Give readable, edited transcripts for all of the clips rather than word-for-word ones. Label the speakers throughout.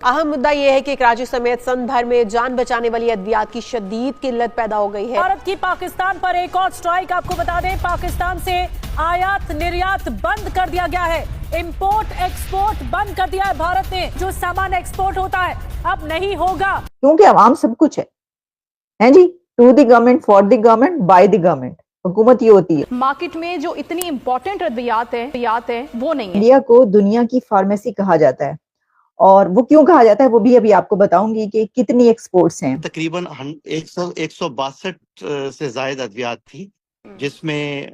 Speaker 1: अहम मुद्दा यह है कि कराची समेत सन भर में जान बचाने वाली अद्वियात की शदीद किल्लत पैदा हो गई है।
Speaker 2: भारत की पाकिस्तान पर एक और स्ट्राइक, आपको बता दें पाकिस्तान से आयात निर्यात बंद कर दिया गया है, इंपोर्ट एक्सपोर्ट बंद कर दिया है भारत ने। जो सामान एक्सपोर्ट होता है अब नहीं होगा,
Speaker 3: क्योंकि आवाम सब कुछ है जी, to the government, for the government, by the government. हुकूमत ये होती है।
Speaker 4: मार्केट में जो इतनी इंपॉर्टेंट अद्वियात है वो नहीं है।
Speaker 3: इंडिया को दुनिया की फार्मेसी कहा जाता है, और वो क्यों कहा जाता है वो भी अभी आपको बताऊंगी कि कितनी एक्सपोर्ट्स हैं।
Speaker 5: तकरीबन 162 से ज्यादा अद्वियात थी, जिसमें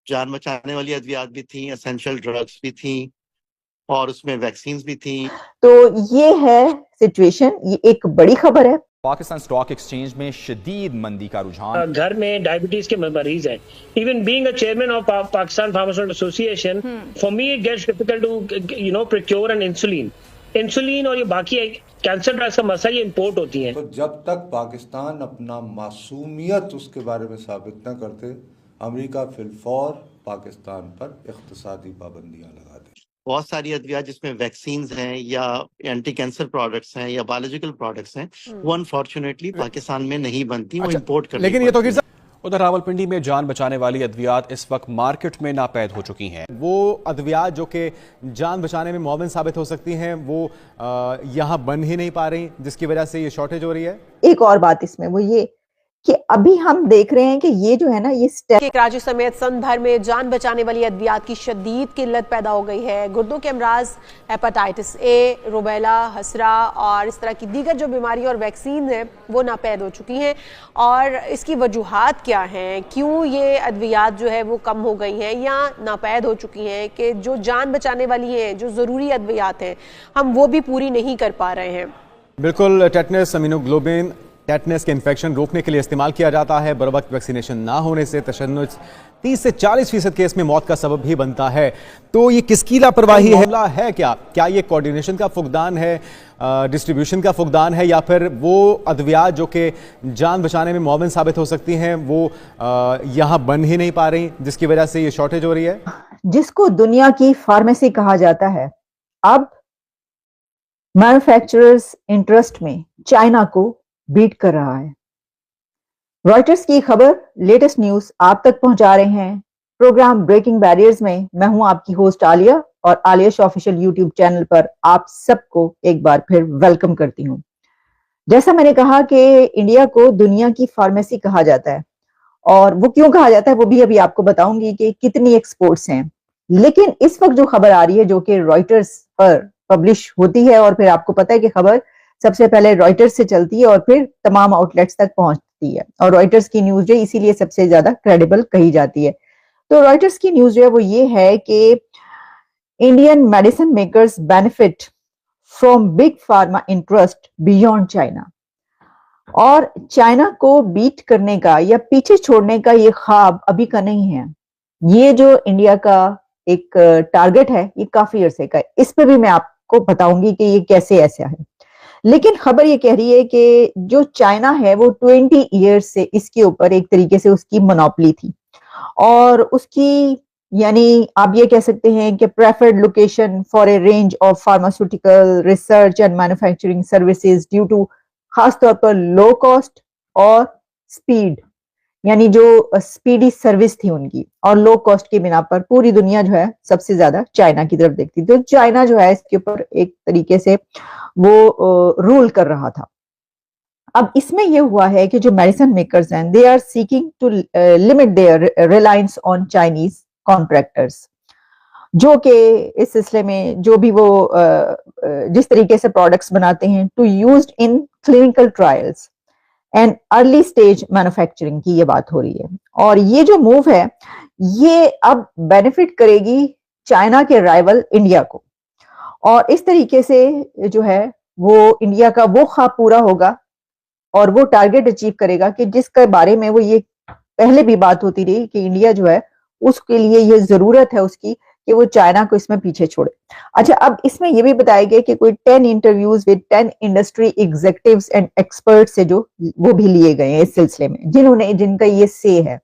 Speaker 5: जान बचाने वाली अद्वियात भी थी, एसेंशियल ड्रग्स भी थी, और उसमें वैक्सीन्स भी थी।
Speaker 3: तो ये है सिचुएशन, ये एक बड़ी खबर है।
Speaker 6: पाकिस्तान स्टॉक एक्सचेंज में शदीद मंदी का रुझान।
Speaker 7: घर में डायबिटीज के मरीज हैं। Even being a chairman of Pakistan pharmaceutical association, for me it gets difficult to procure an insulin और ये बाकी कैंसर ड्रग्स का मसला ये इंपोर्ट होती हैं।
Speaker 8: तो जब तक पाकिस्तान अपना मासूमियत उसके बारे में साबित न करते, अमेरिका फिलफौर पाकिस्तान पर इख्तिसादी पाबंदियां लगा दे।
Speaker 5: बहुत सारी अद्वियात जिसमें वैक्सीन्स हैं या एंटी कैंसर प्रोडक्ट्स हैं या बायोलॉजिकल प्रोडक्ट्स हैं, वो अनफॉर्चुनेटली पाकिस्तान में नहीं बनती, वो इंपोर्ट करनी
Speaker 6: लेकिन ये तो
Speaker 5: पड़ती हैं।
Speaker 6: उधर रावलपिंडी में जान बचाने वाली अद्वियात इस वक्त मार्केट में नापैद हो चुकी हैं। वो अद्वियात जो कि जान बचाने में मुआविन साबित हो सकती हैं, वो यहाँ बन ही नहीं पा रही, जिसकी वजह से ये शॉर्टेज हो रही है।
Speaker 3: एक और बात इसमें वो ये कि अभी हम देख रहे हैं कि ये जो है ना, ये स्टेप
Speaker 1: कराची समेत सन भर में जान बचाने वाली अद्वियात की शदीद किल्लत पैदा हो गई है। गुर्दों के अमराज, हेपेटाइटिस ए, रुबेला, हसरा और इस तरह की दीगर जो बीमारी और वैक्सीन है वो नापैद हो चुकी हैं। और इसकी वजूहात क्या हैं, क्यों ये अद्वियात जो है वो कम हो गई हैं या नापैद हो चुकी हैं, कि जो जान बचाने वाली हैं, जो ज़रूरी अद्वियात हैं, हम वो भी पूरी नहीं कर पा रहे हैं।
Speaker 6: बिल्कुल, टेटनस इम्यूनोग्लोबिन टेटनस के इन्फेक्शन रोकने के लिए इस्तेमाल किया जाता है। बर वक्त वैक्सीनेशन ना होने से तशन्नुज 30 से 40% केस में मौत का सबब भी बनता है। तो ये किसकी लापरवाही है क्या ये कोऑर्डिनेशन का फुकदान है, डिस्ट्रीब्यूशन का फुकदान है, या फिर वो अद्वियात जो कि जान बचाने में मुआविन साबित हो सकती हैं वो यहाँ बन ही नहीं पा रही, जिसकी वजह से ये शॉर्टेज हो रही है।
Speaker 3: जिसको दुनिया की फार्मेसी कहा जाता है, अब मैन्युफैक्चरर्स इंटरेस्ट में चाइना को बीट कर रहा है। रॉयटर्स की खबर, लेटेस्ट न्यूज आप तक पहुंचा रहे हैं प्रोग्राम ब्रेकिंग बैरियर्स में। मैं हूं आपकी होस्ट आलिया, और Alia show official YouTube channel पर आप सबको एक बार फिर वेलकम करती हूं। जैसा मैंने कहा कि इंडिया को दुनिया की फार्मेसी कहा जाता है, और वो क्यों कहा जाता है वो भी अभी आपको बताऊंगी कि कितनी एक्सपोर्ट्स हैं। लेकिन इस वक्त जो खबर आ रही है, जो कि रॉयटर्स पर पब्लिश होती है, और फिर आपको पता है कि खबर सबसे पहले रॉयटर्स से चलती है और फिर तमाम आउटलेट्स तक पहुंचती है, और रॉयटर्स की न्यूज जो इसीलिए सबसे ज्यादा क्रेडिबल कही जाती है। तो रॉयटर्स की न्यूज जो है वो ये है कि Indian medicine makers benefit from big pharma interest beyond China. और चाइना को बीट करने का या पीछे छोड़ने का ये ख्वाब अभी का नहीं है। ये जो इंडिया का एक टारगेट है, ये काफी अरसे का है। इस पर भी मैं आपको बताऊंगी कि ये कैसे ऐसा है। लेकिन खबर ये कह रही है कि जो चाइना है वो 20 ईयर्स से इसके ऊपर एक तरीके से उसकी मोनोपोली थी, और उसकी यानी आप ये कह सकते हैं कि preferred location for a range of pharmaceutical research and manufacturing services due to खासतौर पर लो कॉस्ट और स्पीड, यानी जो स्पीडी सर्विस थी उनकी और लो कॉस्ट की बिना पर पूरी दुनिया जो है सबसे ज्यादा चाइना की तरफ देखती। तो चाइना जो है इसके ऊपर एक तरीके से वो रूल कर रहा था। अब इसमें यह हुआ है कि जो मेडिसिन मेकर्स हैं, they are seeking to limit their reliance on Chinese contractors, जो कि इस सिलसिले में जो भी वो जिस तरीके से प्रोडक्ट्स बनाते हैं, to used in clinical trials and early stage manufacturing की ये बात हो रही है। और ये जो मूव है ये अब बेनिफिट करेगी चाइना के राइवल इंडिया को, और इस तरीके से जो है वो इंडिया का वो ख्वाब पूरा होगा और वो टारगेट अचीव करेगा कि जिसके बारे में वो ये पहले भी बात होती रही कि इंडिया जो है उसके लिए ये जरूरत है उसकी कि वो चाइना को इसमें पीछे छोड़े। अच्छा, अब इसमें ये भी बताया गया कि कोई 10 interviews with 10 industry executives and experts से जो वो भी लिए गए हैं इस सिलसिले में, जिनका ये से है।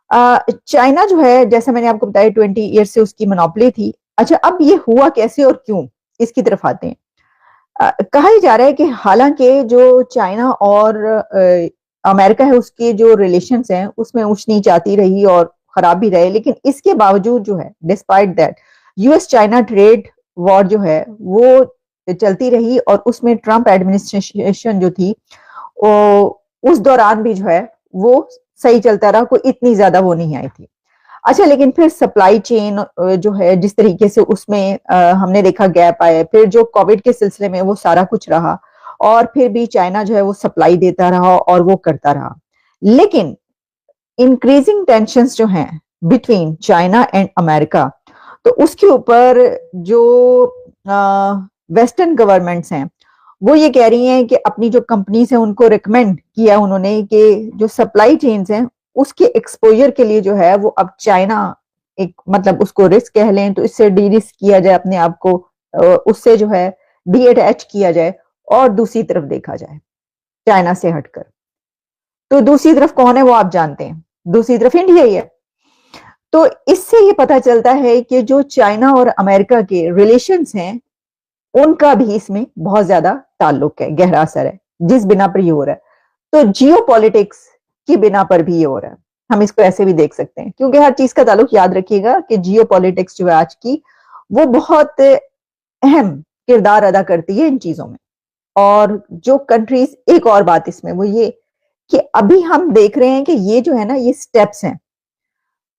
Speaker 3: चाइना जो है, जैसा मैंने आपको बताया, 20 ईयर से उसकी मोनोपोली थी। अच्छा, अब ये हुआ कैसे और क्यों, इसकी तरफ आते हैं। कहा ही जा रहा है कि हालांकि जो चाइना और अमेरिका है उसके जो रिलेशंस हैं उसमें ऊंच नीच आती रही और खराब भी रहे, लेकिन इसके बावजूद जो है despite that US China trade war जो है वो चलती रही और उसमें ट्रंप एडमिनिस्ट्रेशन जो थी उस दौरान भी जो है वो सही चलता रहा, कोई इतनी ज्यादा वो नहीं आई थी। अच्छा, लेकिन फिर सप्लाई चेन जो है जिस तरीके से उसमें हमने देखा गैप आया, फिर जो कोविड के सिलसिले में वो सारा कुछ रहा और फिर भी चाइना जो है वो सप्लाई देता रहा और वो करता रहा। लेकिन इंक्रीजिंग टेंशंस जो हैं बिटवीन चाइना एंड अमेरिका, तो उसके ऊपर जो वेस्टर्न गवर्नमेंट्स हैं वो ये कह रही हैं कि अपनी जो कंपनीज हैं उनको रिकमेंड किया उन्होंने कि जो सप्लाई चेन्स हैं उसके एक्सपोजर के लिए जो है वो अब चाइना एक मतलब उसको रिस्क कह लें तो इससे डी रिस्क किया जाए, अपने आप को उससे जो है डी अटैच किया जाए और दूसरी तरफ देखा जाए चाइना से हटकर। तो दूसरी तरफ कौन है वो आप जानते हैं, दूसरी तरफ इंडिया ही है। तो इससे ये पता चलता है कि जो चाइना और अमेरिका के रिलेशंस हैं उनका भी इसमें बहुत ज्यादा ताल्लुक है, गहरा असर है, जिस बिना पर ये हो रहा है। तो जियोपॉलिटिक्स की बिना पर भी ये हो रहा है, हम इसको ऐसे भी देख सकते हैं, क्योंकि हर चीज का ताल्लुक याद रखिएगा कि जियोपॉलिटिक्स जो है आज की वो बहुत अहम किरदार अदा करती है इन चीजों में। और जो कंट्रीज, एक और बात इसमें वो ये कि अभी हम देख रहे हैं कि ये जो है ना ये स्टेप्स हैं।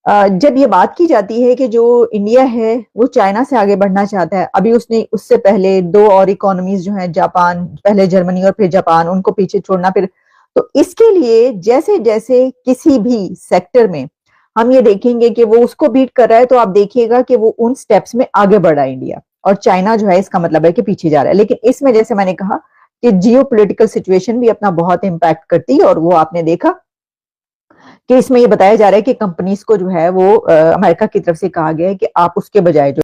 Speaker 3: जब ये बात की जाती है कि जो इंडिया है वो चाइना से आगे बढ़ना चाहता है, अभी उससे पहले दो और इकोनॉमीज जो हैं जापान, पहले जर्मनी और फिर जापान, उनको पीछे छोड़ना, फिर तो इसके लिए जैसे जैसे किसी भी सेक्टर में हम ये देखेंगे कि वो उसको बीट कर रहा है तो आप देखिएगा कि वो उन स्टेप्स में आगे बढ़ रहा है इंडिया, और चाइना जो है इसका मतलब है कि पीछे जा रहा है। लेकिन इसमें जैसे मैंने कहा कि जियोपॉलिटिकल सिचुएशन भी अपना बहुत इंपैक्ट करती है, और वो आपने देखा कि इसमें ये बताया जा रहा है कि कंपनीज को जो है वो अमेरिका की तरफ से कहा गया है कि आप उसके बजाय जो